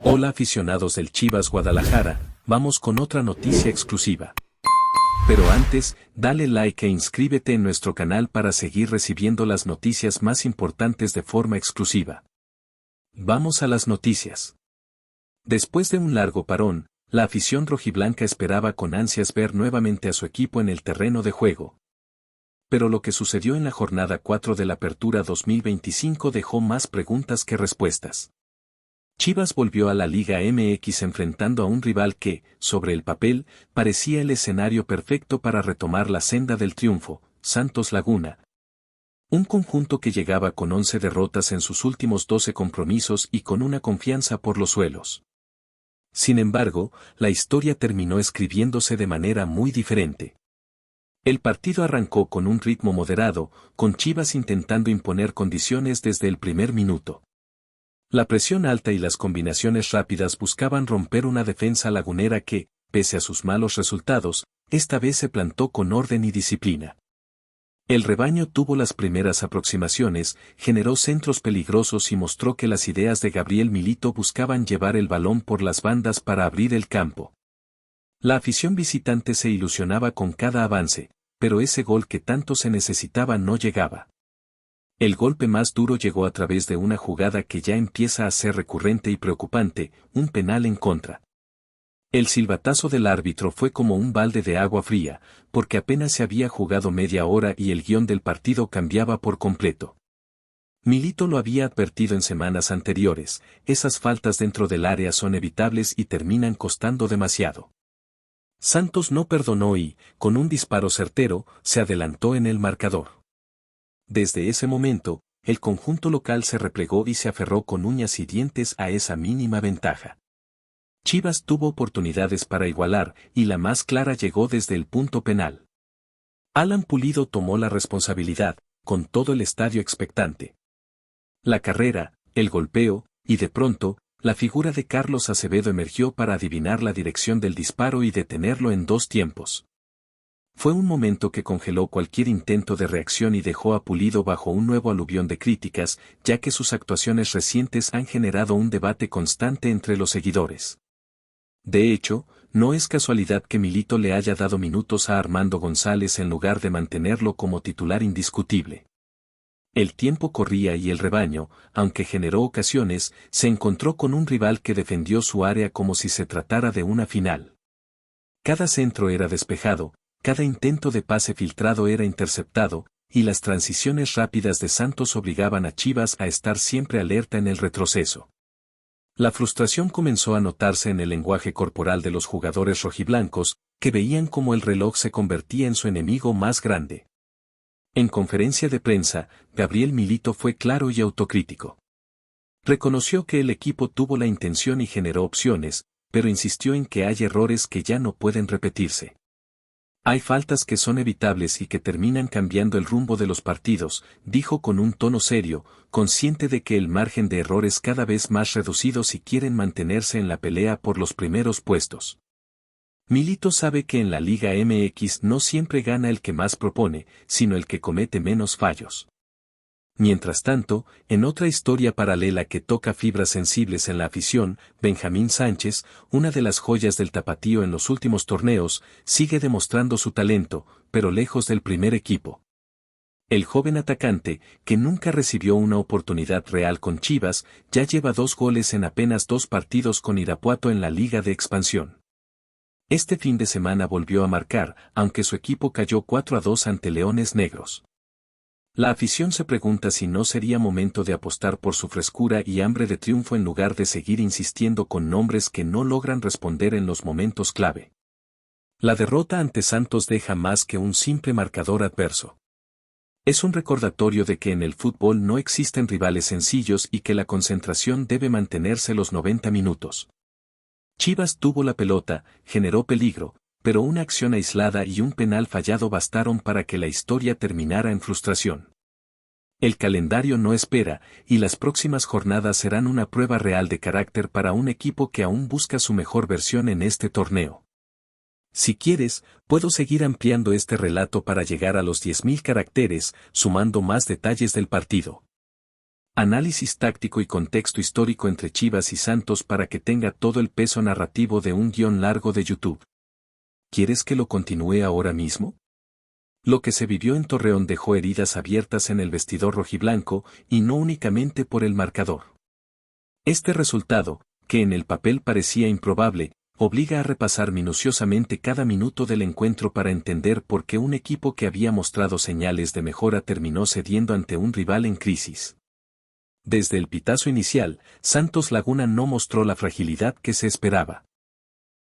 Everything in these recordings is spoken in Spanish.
Hola aficionados del Chivas Guadalajara, vamos con otra noticia exclusiva. Pero antes, dale like e inscríbete en nuestro canal para seguir recibiendo las noticias más importantes de forma exclusiva. Vamos a las noticias. Después de un largo parón, la afición rojiblanca esperaba con ansias ver nuevamente a su equipo en el terreno de juego. Pero lo que sucedió en la jornada 4 de la Apertura 2025 dejó más preguntas que respuestas. Chivas volvió a la Liga MX enfrentando a un rival que, sobre el papel, parecía el escenario perfecto para retomar la senda del triunfo, Santos Laguna. Un conjunto que llegaba con 11 derrotas en sus últimos 12 compromisos y con una confianza por los suelos. Sin embargo, la historia terminó escribiéndose de manera muy diferente. El partido arrancó con un ritmo moderado, con Chivas intentando imponer condiciones desde el primer minuto. La presión alta y las combinaciones rápidas buscaban romper una defensa lagunera que, pese a sus malos resultados, esta vez se plantó con orden y disciplina. El rebaño tuvo las primeras aproximaciones, generó centros peligrosos y mostró que las ideas de Gabriel Milito buscaban llevar el balón por las bandas para abrir el campo. La afición visitante se ilusionaba con cada avance, pero ese gol que tanto se necesitaba no llegaba. El golpe más duro llegó a través de una jugada que ya empieza a ser recurrente y preocupante, un penal en contra. El silbatazo del árbitro fue como un balde de agua fría, porque apenas se había jugado media hora y el guión del partido cambiaba por completo. Milito lo había advertido en semanas anteriores, esas faltas dentro del área son evitables y terminan costando demasiado. Santos no perdonó y, con un disparo certero, se adelantó en el marcador. Desde ese momento, el conjunto local se replegó y se aferró con uñas y dientes a esa mínima ventaja. Chivas tuvo oportunidades para igualar, y la más clara llegó desde el punto penal. Alan Pulido tomó la responsabilidad, con todo el estadio expectante. La carrera, el golpeo, y de pronto, la figura de Carlos Acevedo emergió para adivinar la dirección del disparo y detenerlo en 2 tiempos. Fue un momento que congeló cualquier intento de reacción y dejó a Pulido bajo un nuevo aluvión de críticas, ya que sus actuaciones recientes han generado un debate constante entre los seguidores. De hecho, no es casualidad que Milito le haya dado minutos a Armando González en lugar de mantenerlo como titular indiscutible. El tiempo corría y el rebaño, aunque generó ocasiones, se encontró con un rival que defendió su área como si se tratara de una final. Cada centro era despejado, cada intento de pase filtrado era interceptado, y las transiciones rápidas de Santos obligaban a Chivas a estar siempre alerta en el retroceso. La frustración comenzó a notarse en el lenguaje corporal de los jugadores rojiblancos, que veían cómo el reloj se convertía en su enemigo más grande. En conferencia de prensa, Gabriel Milito fue claro y autocrítico. Reconoció que el equipo tuvo la intención y generó opciones, pero insistió en que hay errores que ya no pueden repetirse. Hay faltas que son evitables y que terminan cambiando el rumbo de los partidos, dijo con un tono serio, consciente de que el margen de error es cada vez más reducido si quieren mantenerse en la pelea por los primeros puestos. Milito sabe que en la Liga MX no siempre gana el que más propone, sino el que comete menos fallos. Mientras tanto, en otra historia paralela que toca fibras sensibles en la afición, Benjamín Sánchez, una de las joyas del tapatío en los últimos torneos, sigue demostrando su talento, pero lejos del primer equipo. El joven atacante, que nunca recibió una oportunidad real con Chivas, ya lleva 2 goles en apenas 2 partidos con Irapuato en la Liga de Expansión. Este fin de semana volvió a marcar, aunque su equipo cayó 4-2 ante Leones Negros. La afición se pregunta si no sería momento de apostar por su frescura y hambre de triunfo en lugar de seguir insistiendo con nombres que no logran responder en los momentos clave. La derrota ante Santos deja más que un simple marcador adverso. Es un recordatorio de que en el fútbol no existen rivales sencillos y que la concentración debe mantenerse los 90 minutos. Chivas tuvo la pelota, generó peligro, pero una acción aislada y un penal fallado bastaron para que la historia terminara en frustración. El calendario no espera, y las próximas jornadas serán una prueba real de carácter para un equipo que aún busca su mejor versión en este torneo. Si quieres, puedo seguir ampliando este relato para llegar a los 10.000 caracteres, sumando más detalles del partido. Análisis táctico y contexto histórico entre Chivas y Santos para que tenga todo el peso narrativo de un guión largo de YouTube. ¿Quieres que lo continúe ahora mismo? Lo que se vivió en Torreón dejó heridas abiertas en el vestidor rojiblanco, y no únicamente por el marcador. Este resultado, que en el papel parecía improbable, obliga a repasar minuciosamente cada minuto del encuentro para entender por qué un equipo que había mostrado señales de mejora terminó cediendo ante un rival en crisis. Desde el pitazo inicial, Santos Laguna no mostró la fragilidad que se esperaba.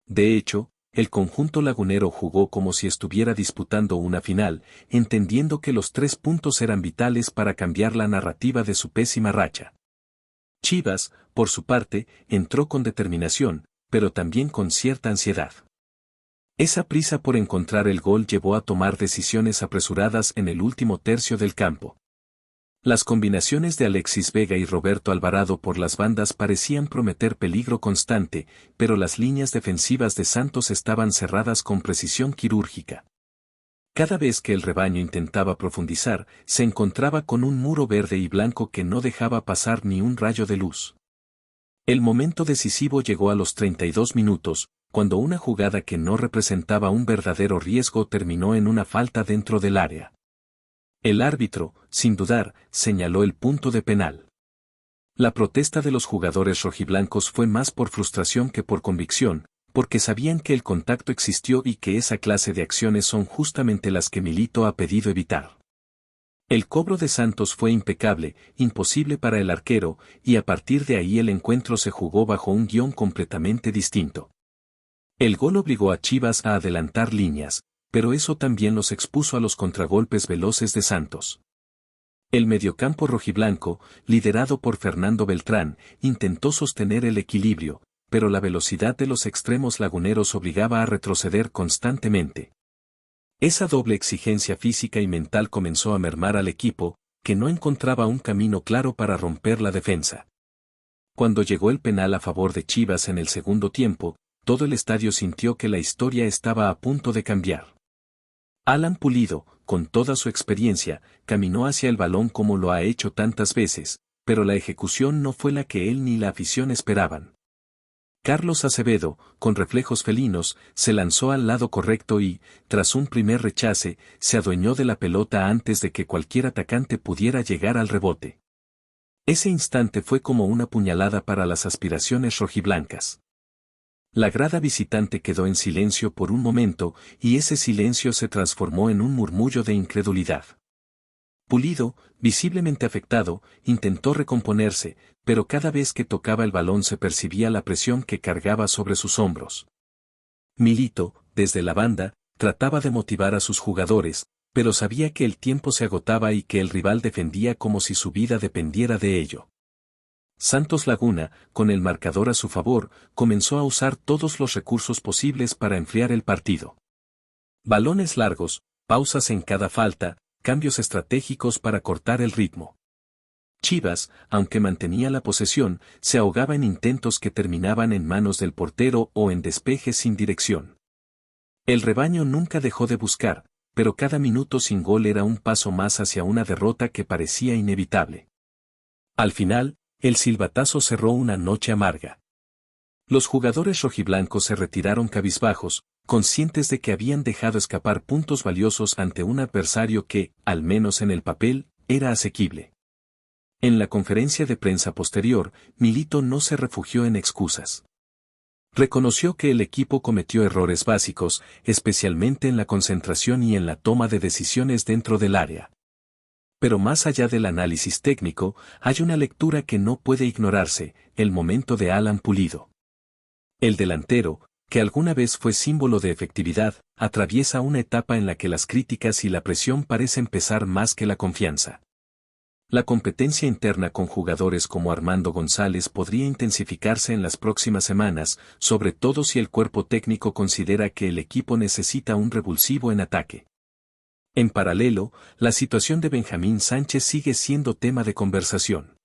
De hecho, el conjunto lagunero jugó como si estuviera disputando una final, entendiendo que los 3 puntos eran vitales para cambiar la narrativa de su pésima racha. Chivas, por su parte, entró con determinación, pero también con cierta ansiedad. Esa prisa por encontrar el gol llevó a tomar decisiones apresuradas en el último tercio del campo. Las combinaciones de Alexis Vega y Roberto Alvarado por las bandas parecían prometer peligro constante, pero las líneas defensivas de Santos estaban cerradas con precisión quirúrgica. Cada vez que el rebaño intentaba profundizar, se encontraba con un muro verde y blanco que no dejaba pasar ni un rayo de luz. El momento decisivo llegó a los 32 minutos, cuando una jugada que no representaba un verdadero riesgo terminó en una falta dentro del área. El árbitro, sin dudar, señaló el punto de penal. La protesta de los jugadores rojiblancos fue más por frustración que por convicción, porque sabían que el contacto existió y que esa clase de acciones son justamente las que Milito ha pedido evitar. El cobro de Santos fue impecable, imposible para el arquero, y a partir de ahí el encuentro se jugó bajo un guión completamente distinto. El gol obligó a Chivas a adelantar líneas, pero eso también los expuso a los contragolpes veloces de Santos. El mediocampo rojiblanco, liderado por Fernando Beltrán, intentó sostener el equilibrio, pero la velocidad de los extremos laguneros obligaba a retroceder constantemente. Esa doble exigencia física y mental comenzó a mermar al equipo, que no encontraba un camino claro para romper la defensa. Cuando llegó el penal a favor de Chivas en el segundo tiempo, todo el estadio sintió que la historia estaba a punto de cambiar. Alan Pulido, con toda su experiencia, caminó hacia el balón como lo ha hecho tantas veces, pero la ejecución no fue la que él ni la afición esperaban. Carlos Acevedo, con reflejos felinos, se lanzó al lado correcto y, tras un primer rechace, se adueñó de la pelota antes de que cualquier atacante pudiera llegar al rebote. Ese instante fue como una puñalada para las aspiraciones rojiblancas. La grada visitante quedó en silencio por un momento, y ese silencio se transformó en un murmullo de incredulidad. Pulido, visiblemente afectado, intentó recomponerse, pero cada vez que tocaba el balón se percibía la presión que cargaba sobre sus hombros. Milito, desde la banda, trataba de motivar a sus jugadores, pero sabía que el tiempo se agotaba y que el rival defendía como si su vida dependiera de ello. Santos Laguna, con el marcador a su favor, comenzó a usar todos los recursos posibles para enfriar el partido. Balones largos, pausas en cada falta, cambios estratégicos para cortar el ritmo. Chivas, aunque mantenía la posesión, se ahogaba en intentos que terminaban en manos del portero o en despejes sin dirección. El rebaño nunca dejó de buscar, pero cada minuto sin gol era un paso más hacia una derrota que parecía inevitable. Al final, el silbatazo cerró una noche amarga. Los jugadores rojiblancos se retiraron cabizbajos, conscientes de que habían dejado escapar puntos valiosos ante un adversario que, al menos en el papel, era asequible. En la conferencia de prensa posterior, Milito no se refugió en excusas. Reconoció que el equipo cometió errores básicos, especialmente en la concentración y en la toma de decisiones dentro del área. Pero más allá del análisis técnico, hay una lectura que no puede ignorarse, el momento de Alan Pulido. El delantero, que alguna vez fue símbolo de efectividad, atraviesa una etapa en la que las críticas y la presión parecen pesar más que la confianza. La competencia interna con jugadores como Armando González podría intensificarse en las próximas semanas, sobre todo si el cuerpo técnico considera que el equipo necesita un revulsivo en ataque. En paralelo, la situación de Benjamín Sánchez sigue siendo tema de conversación.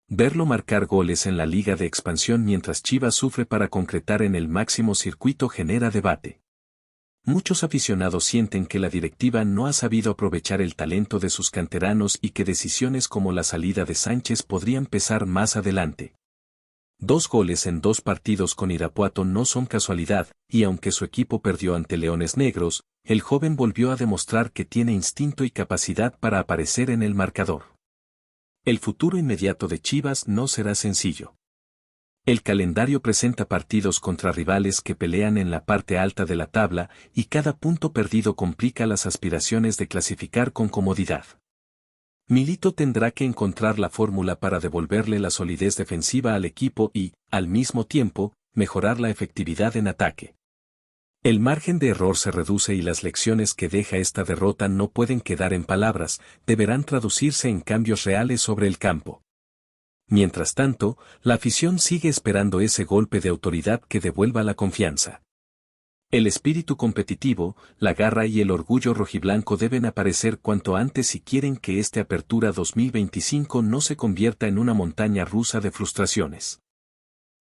Verlo marcar goles en la Liga de Expansión mientras Chivas sufre para concretar en el máximo circuito genera debate. Muchos aficionados sienten que la directiva no ha sabido aprovechar el talento de sus canteranos y que decisiones como la salida de Sánchez podrían pesar más adelante. 2 goles en 2 partidos con Irapuato no son casualidad, y aunque su equipo perdió ante Leones Negros, el joven volvió a demostrar que tiene instinto y capacidad para aparecer en el marcador. El futuro inmediato de Chivas no será sencillo. El calendario presenta partidos contra rivales que pelean en la parte alta de la tabla y cada punto perdido complica las aspiraciones de clasificar con comodidad. Milito tendrá que encontrar la fórmula para devolverle la solidez defensiva al equipo y, al mismo tiempo, mejorar la efectividad en ataque. El margen de error se reduce y las lecciones que deja esta derrota no pueden quedar en palabras, deberán traducirse en cambios reales sobre el campo. Mientras tanto, la afición sigue esperando ese golpe de autoridad que devuelva la confianza. El espíritu competitivo, la garra y el orgullo rojiblanco deben aparecer cuanto antes si quieren que esta Apertura 2025 no se convierta en una montaña rusa de frustraciones.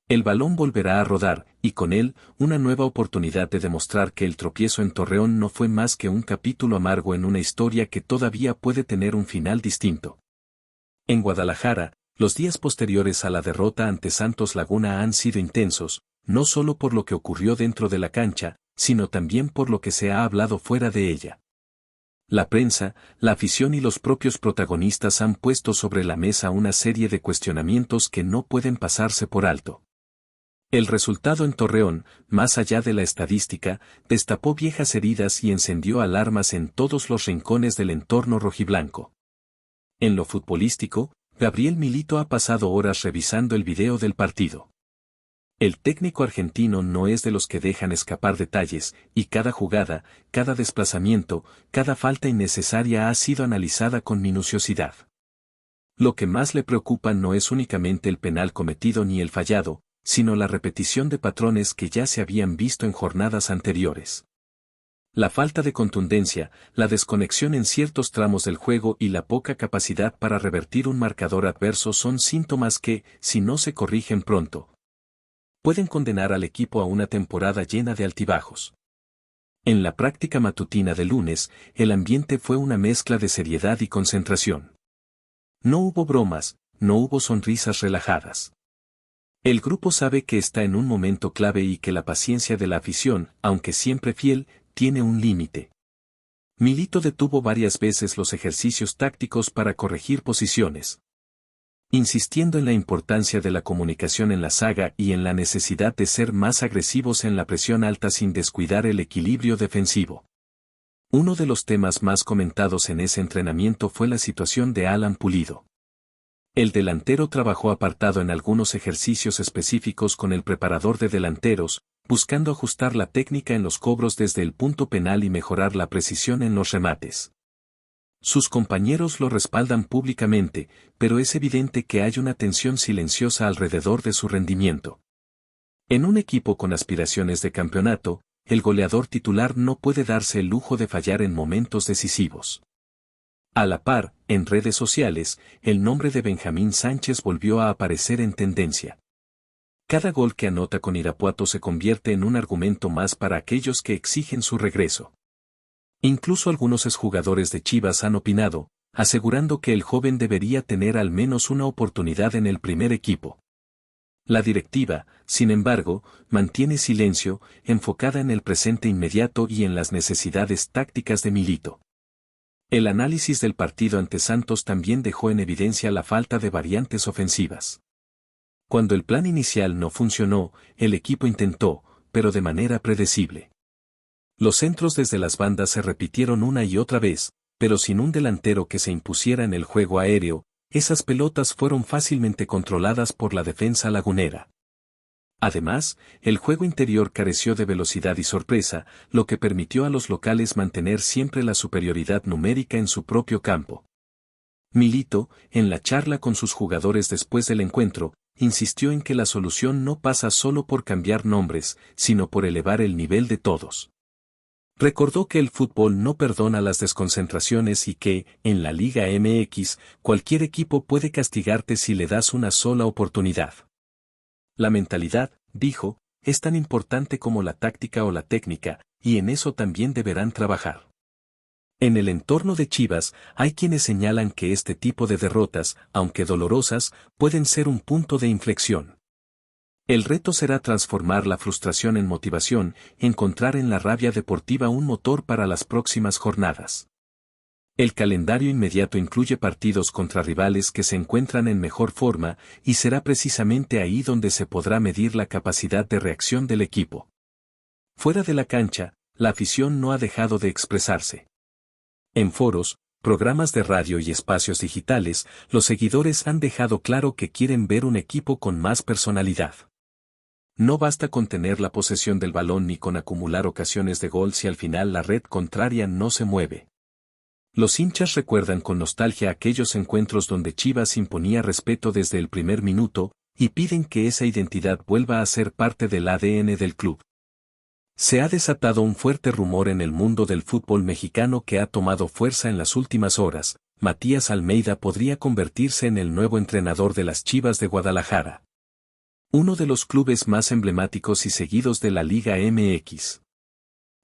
El balón volverá a rodar, y con él, una nueva oportunidad de demostrar que el tropiezo en Torreón no fue más que un capítulo amargo en una historia que todavía puede tener un final distinto. En Guadalajara, los días posteriores a la derrota ante Santos Laguna han sido intensos, no solo por lo que ocurrió dentro de la cancha, sino también por lo que se ha hablado fuera de ella. La prensa, la afición y los propios protagonistas han puesto sobre la mesa una serie de cuestionamientos que no pueden pasarse por alto. El resultado en Torreón, más allá de la estadística, destapó viejas heridas y encendió alarmas en todos los rincones del entorno rojiblanco. En lo futbolístico, Gabriel Milito ha pasado horas revisando el video del partido. El técnico argentino no es de los que dejan escapar detalles, y cada jugada, cada desplazamiento, cada falta innecesaria ha sido analizada con minuciosidad. Lo que más le preocupa no es únicamente el penal cometido ni el fallado, sino la repetición de patrones que ya se habían visto en jornadas anteriores. La falta de contundencia, la desconexión en ciertos tramos del juego y la poca capacidad para revertir un marcador adverso son síntomas que, si no se corrigen pronto, pueden condenar al equipo a una temporada llena de altibajos. En la práctica matutina de lunes, el ambiente fue una mezcla de seriedad y concentración. No hubo bromas, no hubo sonrisas relajadas. El grupo sabe que está en un momento clave y que la paciencia de la afición, aunque siempre fiel, tiene un límite. Milito detuvo varias veces los ejercicios tácticos para corregir posiciones, insistiendo en la importancia de la comunicación en la saga y en la necesidad de ser más agresivos en la presión alta sin descuidar el equilibrio defensivo. Uno de los temas más comentados en ese entrenamiento fue la situación de Alan Pulido. El delantero trabajó apartado en algunos ejercicios específicos con el preparador de delanteros, buscando ajustar la técnica en los cobros desde el punto penal y mejorar la precisión en los remates. Sus compañeros lo respaldan públicamente, pero es evidente que hay una tensión silenciosa alrededor de su rendimiento. En un equipo con aspiraciones de campeonato, el goleador titular no puede darse el lujo de fallar en momentos decisivos. A la par, en redes sociales, el nombre de Benjamín Sánchez volvió a aparecer en tendencia. Cada gol que anota con Irapuato se convierte en un argumento más para aquellos que exigen su regreso. Incluso algunos exjugadores de Chivas han opinado, asegurando que el joven debería tener al menos una oportunidad en el primer equipo. La directiva, sin embargo, mantiene silencio, enfocada en el presente inmediato y en las necesidades tácticas de Milito. El análisis del partido ante Santos también dejó en evidencia la falta de variantes ofensivas. Cuando el plan inicial no funcionó, el equipo intentó, pero de manera predecible. Los centros desde las bandas se repitieron una y otra vez, pero sin un delantero que se impusiera en el juego aéreo, esas pelotas fueron fácilmente controladas por la defensa lagunera. Además, el juego interior careció de velocidad y sorpresa, lo que permitió a los locales mantener siempre la superioridad numérica en su propio campo. Milito, en la charla con sus jugadores después del encuentro, insistió en que la solución no pasa solo por cambiar nombres, sino por elevar el nivel de todos. Recordó que el fútbol no perdona las desconcentraciones y que, en la Liga MX, cualquier equipo puede castigarte si le das una sola oportunidad. La mentalidad, dijo, es tan importante como la táctica o la técnica, y en eso también deberán trabajar. En el entorno de Chivas, hay quienes señalan que este tipo de derrotas, aunque dolorosas, pueden ser un punto de inflexión. El reto será transformar la frustración en motivación, encontrar en la rabia deportiva un motor para las próximas jornadas. El calendario inmediato incluye partidos contra rivales que se encuentran en mejor forma, y será precisamente ahí donde se podrá medir la capacidad de reacción del equipo. Fuera de la cancha, la afición no ha dejado de expresarse. En foros, programas de radio y espacios digitales, los seguidores han dejado claro que quieren ver un equipo con más personalidad. No basta con tener la posesión del balón ni con acumular ocasiones de gol si al final la red contraria no se mueve. Los hinchas recuerdan con nostalgia aquellos encuentros donde Chivas imponía respeto desde el primer minuto, y piden que esa identidad vuelva a ser parte del ADN del club. Se ha desatado un fuerte rumor en el mundo del fútbol mexicano que ha tomado fuerza en las últimas horas. Matías Almeida podría convertirse en el nuevo entrenador de las Chivas de Guadalajara, uno de los clubes más emblemáticos y seguidos de la Liga MX.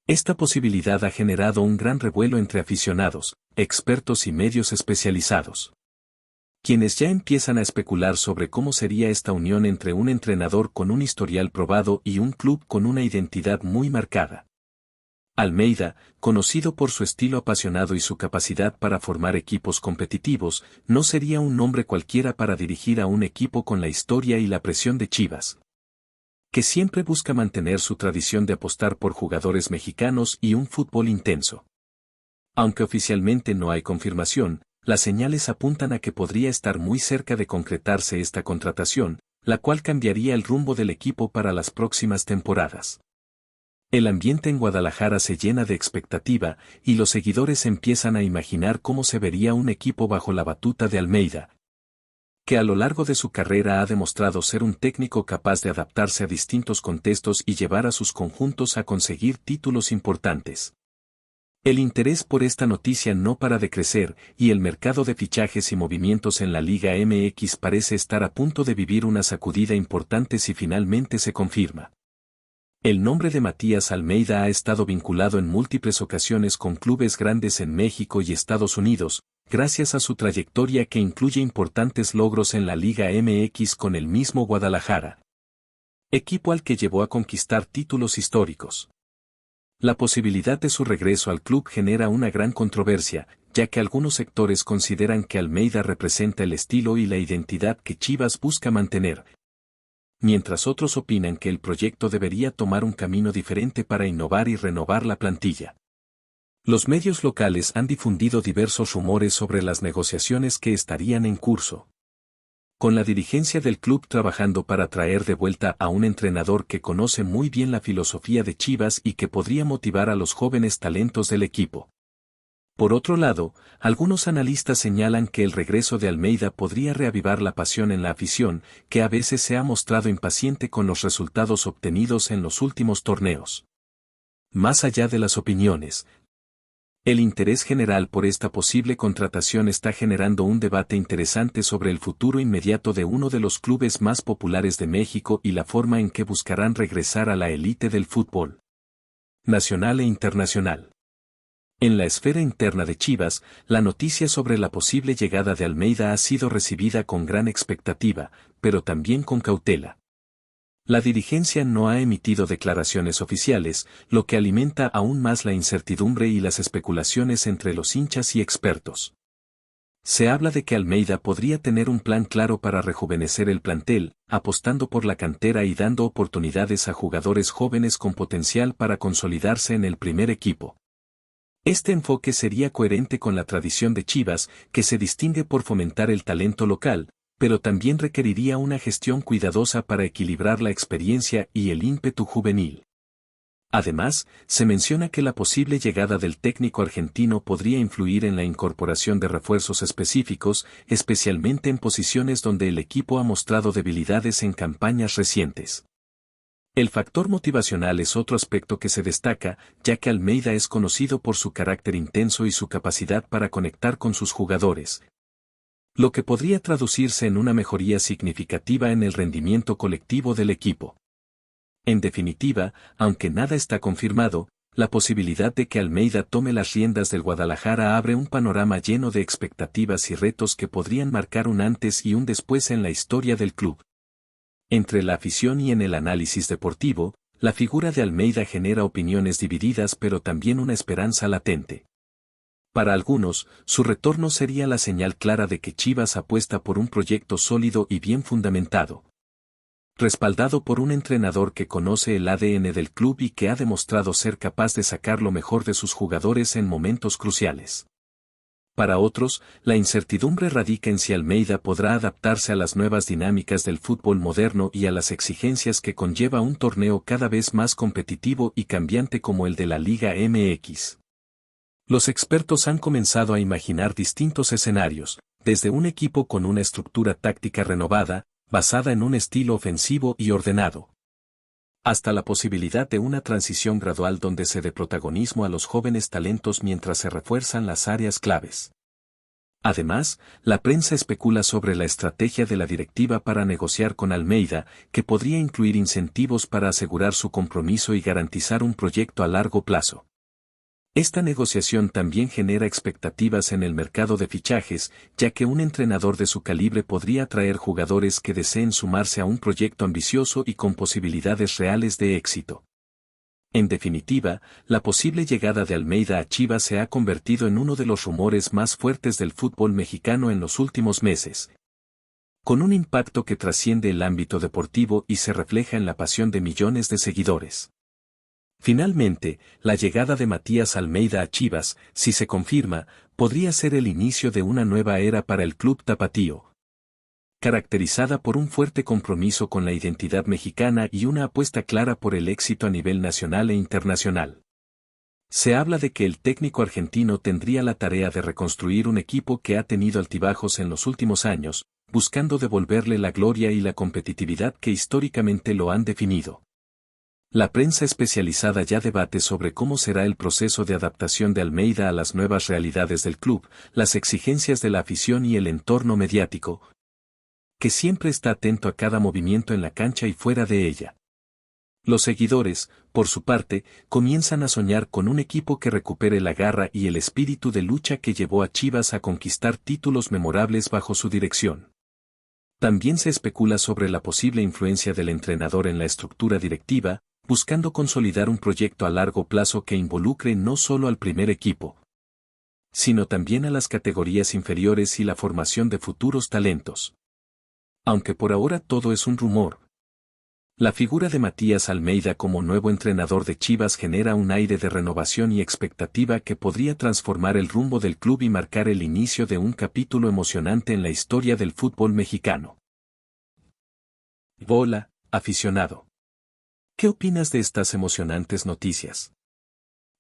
Esta posibilidad ha generado un gran revuelo entre aficionados, expertos y medios especializados, quienes ya empiezan a especular sobre cómo sería esta unión entre un entrenador con un historial probado y un club con una identidad muy marcada. Almeida, conocido por su estilo apasionado y su capacidad para formar equipos competitivos, no sería un nombre cualquiera para dirigir a un equipo con la historia y la presión de Chivas, que siempre busca mantener su tradición de apostar por jugadores mexicanos y un fútbol intenso. Aunque oficialmente no hay confirmación, las señales apuntan a que podría estar muy cerca de concretarse esta contratación, la cual cambiaría el rumbo del equipo para las próximas temporadas. El ambiente en Guadalajara se llena de expectativa, y los seguidores empiezan a imaginar cómo se vería un equipo bajo la batuta de Almeida, que a lo largo de su carrera ha demostrado ser un técnico capaz de adaptarse a distintos contextos y llevar a sus conjuntos a conseguir títulos importantes. El interés por esta noticia no para de crecer, y el mercado de fichajes y movimientos en la Liga MX parece estar a punto de vivir una sacudida importante si finalmente se confirma. El nombre de Matías Almeida ha estado vinculado en múltiples ocasiones con clubes grandes en México y Estados Unidos, gracias a su trayectoria que incluye importantes logros en la Liga MX con el mismo Guadalajara, equipo al que llevó a conquistar títulos históricos. La posibilidad de su regreso al club genera una gran controversia, ya que algunos sectores consideran que Almeida representa el estilo y la identidad que Chivas busca mantener, mientras otros opinan que el proyecto debería tomar un camino diferente para innovar y renovar la plantilla. Los medios locales han difundido diversos rumores sobre las negociaciones que estarían en curso, con la dirigencia del club trabajando para traer de vuelta a un entrenador que conoce muy bien la filosofía de Chivas y que podría motivar a los jóvenes talentos del equipo. Por otro lado, algunos analistas señalan que el regreso de Almeida podría reavivar la pasión en la afición, que a veces se ha mostrado impaciente con los resultados obtenidos en los últimos torneos. Más allá de las opiniones, el interés general por esta posible contratación está generando un debate interesante sobre el futuro inmediato de uno de los clubes más populares de México y la forma en que buscarán regresar a la élite del fútbol nacional e internacional. En la esfera interna de Chivas, la noticia sobre la posible llegada de Almeida ha sido recibida con gran expectativa, pero también con cautela. La dirigencia no ha emitido declaraciones oficiales, lo que alimenta aún más la incertidumbre y las especulaciones entre los hinchas y expertos. Se habla de que Almeida podría tener un plan claro para rejuvenecer el plantel, apostando por la cantera y dando oportunidades a jugadores jóvenes con potencial para consolidarse en el primer equipo. Este enfoque sería coherente con la tradición de Chivas, que se distingue por fomentar el talento local, pero también requeriría una gestión cuidadosa para equilibrar la experiencia y el ímpetu juvenil. Además, se menciona que la posible llegada del técnico argentino podría influir en la incorporación de refuerzos específicos, especialmente en posiciones donde el equipo ha mostrado debilidades en campañas recientes. El factor motivacional es otro aspecto que se destaca, ya que Almeida es conocido por su carácter intenso y su capacidad para conectar con sus jugadores, lo que podría traducirse en una mejoría significativa en el rendimiento colectivo del equipo. En definitiva, aunque nada está confirmado, La posibilidad de que Almeida tome las riendas del Guadalajara abre un panorama lleno de expectativas y retos que podrían marcar un antes y un después en la historia del club. Entre la afición y en el análisis deportivo, la figura de Almeida genera opiniones divididas pero también una esperanza latente. Para algunos, su retorno sería la señal clara de que Chivas apuesta por un proyecto sólido y bien fundamentado, respaldado por un entrenador que conoce el ADN del club y que ha demostrado ser capaz de sacar lo mejor de sus jugadores en momentos cruciales. Para otros, la incertidumbre radica en si Almeida podrá adaptarse a las nuevas dinámicas del fútbol moderno y a las exigencias que conlleva un torneo cada vez más competitivo y cambiante como el de la Liga MX. Los expertos han comenzado a imaginar distintos escenarios, desde un equipo con una estructura táctica renovada, basada en un estilo ofensivo y ordenado, hasta la posibilidad de una transición gradual donde se dé protagonismo a los jóvenes talentos mientras se refuerzan las áreas claves. Además, la prensa especula sobre la estrategia de la directiva para negociar con Almeida, que podría incluir incentivos para asegurar su compromiso y garantizar un proyecto a largo plazo. Esta negociación también genera expectativas en el mercado de fichajes, ya que un entrenador de su calibre podría atraer jugadores que deseen sumarse a un proyecto ambicioso y con posibilidades reales de éxito. En definitiva, la posible llegada de Almeida a Chivas se ha convertido en uno de los rumores más fuertes del fútbol mexicano en los últimos meses, con un impacto que trasciende el ámbito deportivo y se refleja en la pasión de millones de seguidores. Finalmente, la llegada de Matías Almeida a Chivas, si se confirma, podría ser el inicio de una nueva era para el club tapatío, caracterizada por un fuerte compromiso con la identidad mexicana y una apuesta clara por el éxito a nivel nacional e internacional. Se habla de que el técnico argentino tendría la tarea de reconstruir un equipo que ha tenido altibajos en los últimos años, buscando devolverle la gloria y la competitividad que históricamente lo han definido. La prensa especializada ya debate sobre cómo será el proceso de adaptación de Almeida a las nuevas realidades del club, las exigencias de la afición y el entorno mediático, que siempre está atento a cada movimiento en la cancha y fuera de ella. Los seguidores, por su parte, comienzan a soñar con un equipo que recupere la garra y el espíritu de lucha que llevó a Chivas a conquistar títulos memorables bajo su dirección. También se especula sobre la posible influencia del entrenador en la estructura directiva, buscando consolidar un proyecto a largo plazo que involucre no solo al primer equipo, sino también a las categorías inferiores y la formación de futuros talentos. Aunque por ahora todo es un rumor, la figura de Matías Almeida como nuevo entrenador de Chivas genera un aire de renovación y expectativa que podría transformar el rumbo del club y marcar el inicio de un capítulo emocionante en la historia del fútbol mexicano. Hola, aficionado. ¿Qué opinas de estas emocionantes noticias?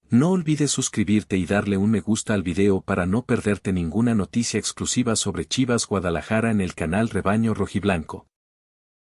No olvides suscribirte y darle un me gusta al video para no perderte ninguna noticia exclusiva sobre Chivas Guadalajara en el canal Rebaño Rojiblanco.